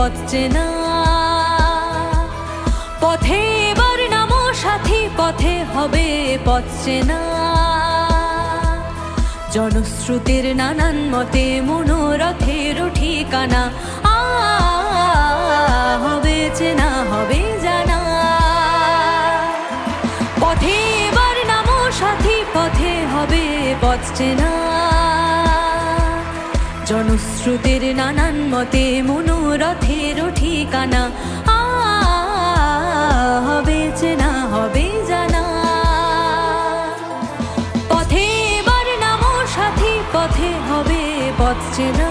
পথ চেনা। পথে এবার নামো সাথী, পথে হবে পথ চেনা। জনশ্রুতির নানান মতে মনোরথের ঠিকানা, হবে চেনা হবে জানা। পথে এবার নামো সাথী, পথে হবে পথ চেনা। জনশ্রুতির নানান মতে মনোরথের ঠিকানা, হবে চেনা হবে জানা। পথে এবার নামো সাথী, পথে হবে পথ চেনা।